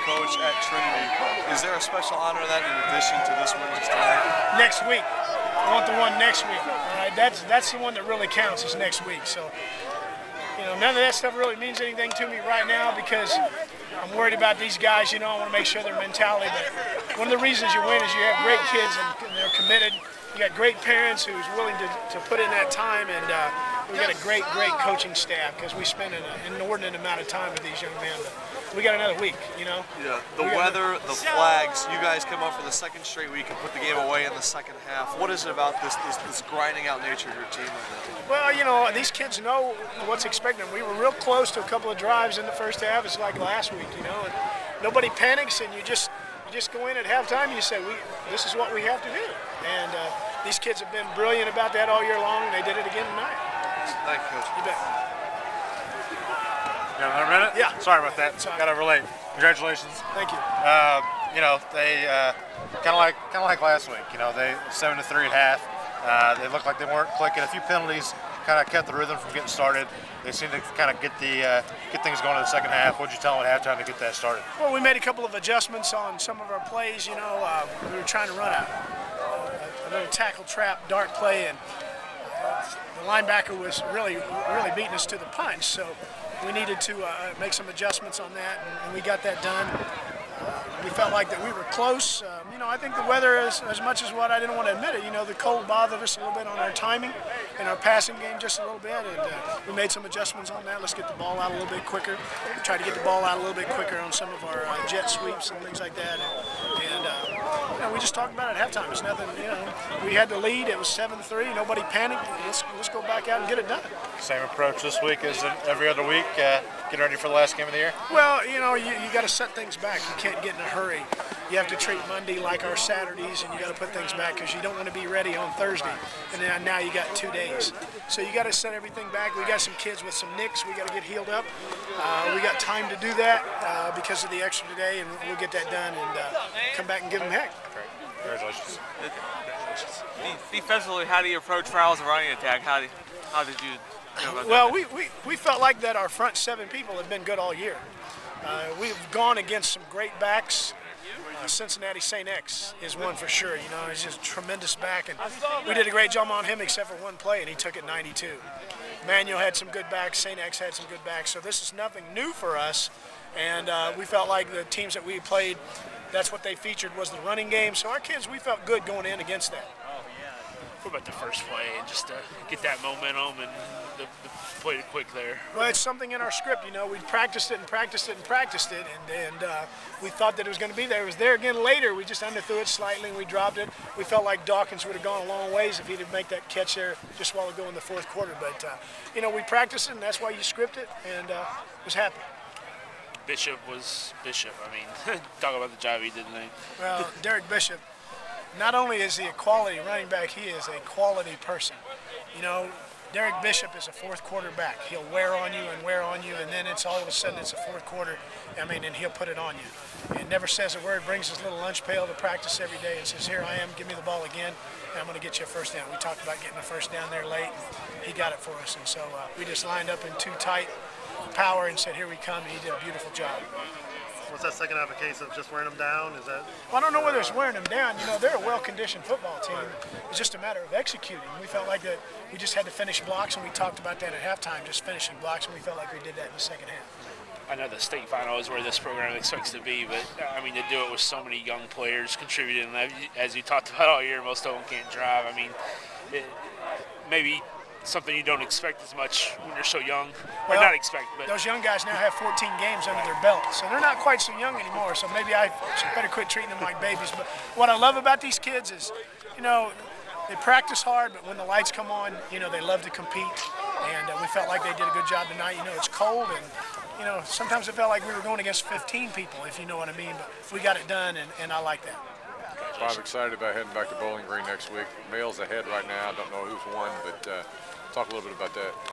coach at Trinity. Is there a special honor that in addition to this women's tonight? Next week. I want the one next week. All right, that's the one that really counts is next week. So, you know, none of that stuff really means anything to me right now because I'm worried about these guys. You know, I want to make sure their mentality. But one of the reasons you win is you have great kids and they're committed. You got great parents who's willing to put in that time, and we got a great coaching staff because we spend an inordinate amount of time with these young men. But we got another week, you know. Yeah, the weather, the flags. You guys come up for the second straight week and put the game away in the second half. What is it about this grinding out nature of your team? Well, you know, these kids know what's expected. We were real close to a couple of drives in the first half. It's like last week, you know. And nobody panics, and you just go in at halftime and you say, this is what we have to do. And these kids have been brilliant about that all year long, and they did it again tonight. Thank you, Coach. You bet. You got another minute? Yeah. Sorry about that. Got over late. Congratulations. Thank you. You know, they kind of like last week. You know, they 7-3 at half. They looked like they weren't clicking. A few penalties kind of kept the rhythm from getting started. They seemed to kind of get things going in the second half. What did you tell them at halftime to get that started? Well, we made a couple of adjustments on some of our plays. You know, we were trying to run a little tackle trap dart play, and the linebacker was really beating us to the punch. So we needed to make some adjustments on that, and we got that done. We felt like that we were close. You know, I think the weather, as much as what I didn't want to admit it, you know, the cold bothered us a little bit on our timing and our passing game just a little bit, and we made some adjustments on that. Let's get the ball out a little bit quicker. Try to get the ball out a little bit quicker on some of our jet sweeps and things like that. And you know, we just talked about it at halftime. It's nothing, you know, we had the lead. It was 7-3. Nobody panicked. Let's go back out and get it done. Same approach this week as every other week. Getting ready for the last game of the year? Well, you know, you got to set things back. You can't get in a hurry. You have to treat Monday like our Saturdays, and you got to put things back because you don't want to be ready on Thursday. And then now you got 2 days. So you got to set everything back. We got some kids with some nicks. We got to get healed up. We got time to do that because of the extra day, and we'll get that done and come back and give them heck. Great. Congratulations. Defensively, how do you approach Ryle's running attack? How did you feel about well, that? we felt like that our front 7 people have been good all year. We've gone against some great backs. Cincinnati St. X is one for sure. You know, he's just a tremendous back, and we did a great job on him except for one play, and he took it 92. Manuel had some good backs. St. X had some good backs. So this is nothing new for us, and we felt like the teams that we played, that's what they featured was the running game. So our kids, we felt good going in against that. What about the first play and just to get that momentum and the play quick there? Well, it's something in our script. You know, we practiced it and practiced it and practiced it, and we thought that it was going to be there. It was there again later. We just underthrew it slightly and we dropped it. We felt like Dawkins would have gone a long ways if he didn't make that catch there just while ago in the fourth quarter. But, you know, we practiced it, and that's why you script it, and was happy. Bishop was Bishop. I mean, talk about the job he did tonight. Well, Derek Bishop, not only is he a quality running back, he is a quality person. You know, Derek Bishop is a fourth quarter back. He'll wear on you, and then it's all of a sudden it's a fourth quarter. I mean, and he'll put it on you. And never says a word, brings his little lunch pail to practice every day and says, here I am, give me the ball again, and I'm going to get you a first down. We talked about getting a first down there late, and he got it for us. And so we just lined up in too tight power and said, here we come, and he did a beautiful job. Was that second half a case of just wearing them down? Is that? Well, I don't know whether it's wearing them down. You know, they're a well-conditioned football team. It's just a matter of executing. We felt like that we just had to finish blocks, and we talked about that at halftime, just finishing blocks, and we felt like we did that in the second half. I know the state final is where this program expects to be, but I mean, to do it with so many young players contributing, as you talked about all year, most of them can't drive. I mean, maybe something you don't expect as much when you're so young, or not expect. But those young guys now have 14 games under their belt, so they're not quite so young anymore. So maybe I should better quit treating them like babies. But what I love about these kids is, you know, they practice hard, but when the lights come on, you know, they love to compete. And we felt like they did a good job tonight. You know, it's cold, and you know, sometimes it felt like we were going against 15 people, if you know what I mean. But we got it done, and I like that. Bob, excited about heading back to Bowling Green next week. Male's ahead right now. I don't know who's won, but talk a little bit about that.